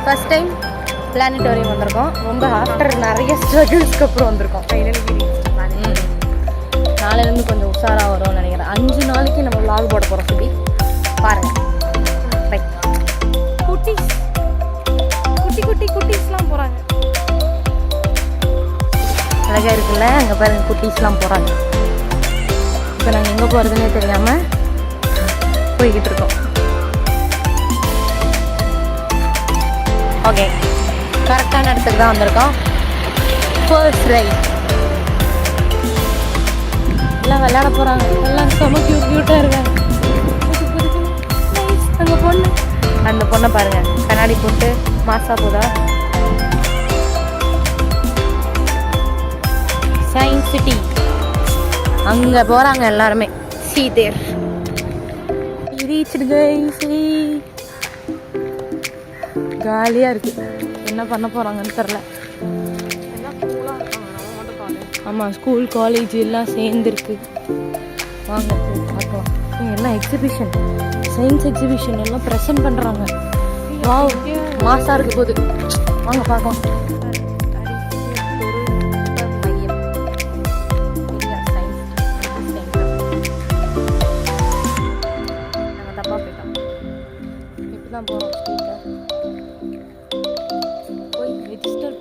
First time planetarium வந்திருக்கோம். ரொம்ப after நிறைய ஸ்ட்ரகிள்ஸ்க்கு அப்புறம் வந்திருக்கோம். நாளையிலேருந்து கொஞ்சம் உஷாராக வரும்னு நினைக்கிறேன். 5 நாளைக்கு நம்ம vlog போட போகிறோம். சுபி பாருங்கள். குட்டீஸ்லாம் போகிறாங்க. அழகாக இருக்குல்ல, அங்கே பாருங்கள் குட்டீஸ்லாம் போகிறாங்க. இப்போ நாங்கள் எங்கே போகிறதுனே தெரியாமல் போய்கிட்டு இருக்கோம். ஓகே, கரெக்டான இடத்துக்கு தான் வந்திருக்கோம். ஃபர்ஸ்ட் ரைட் எல்லாம் விளையாட போகிறாங்க. எல்லாம் செம க்யூட்டாக இருக்காங்க. அங்கே பொண்ணு, அந்த பொண்ணை பாருங்கள், கண்ணாடி போட்டு மாசா போதா. சயின்ஸ் சிட்டி அங்கே போகிறாங்க எல்லாருமே. See there. Reached guys. காலியாக இருக்குது. என்ன பண்ண போகிறாங்கன்னு தெரில. ஆமாம், ஸ்கூல் காலேஜ் எல்லாம் சேர்ந்துருக்கு. வாங்க போய் பார்க்கலாம். எல்லாம் எக்ஸிபிஷன், சயின்ஸ் எக்ஸிபிஷன் எல்லாம் ப்ரெசென்ட் பண்ணுறாங்க. வாவ், மாசாக இருக்க போகுது. வாங்க பார்க்கலாம். நாங்கள் தப்பாக போயிட்டோம். இப்போ தான் போகிறோம். போய் ரெஜிஸ்டர்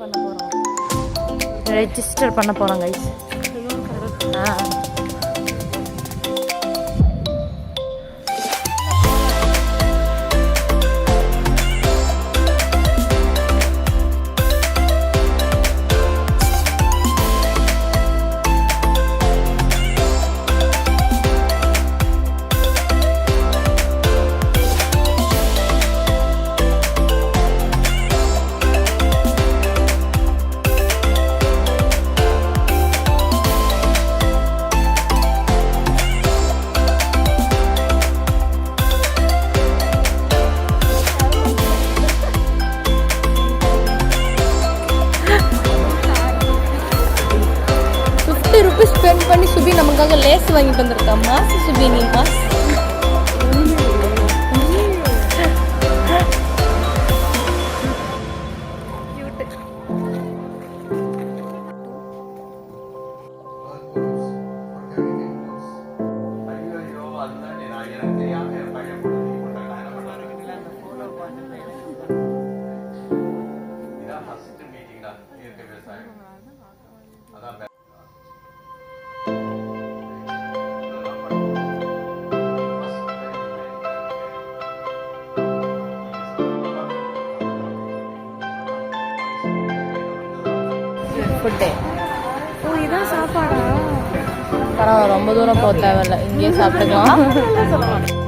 பண்ண போகிறோம் கைஸ். ஸ்பெண்ட் பண்ணி சுபி நமக்காக லேஸ் வாங்கிட்டு வந்திருக்கா. மாசு சுபி, நீ மாசு. ஃபுட்டு. ஓ, இதான் சாப்பாடா? பரவாயில்ல, ரொம்ப தூரம் போக தேவையில்ல, இங்கேயே சாப்பிட்டுக்கலாம்.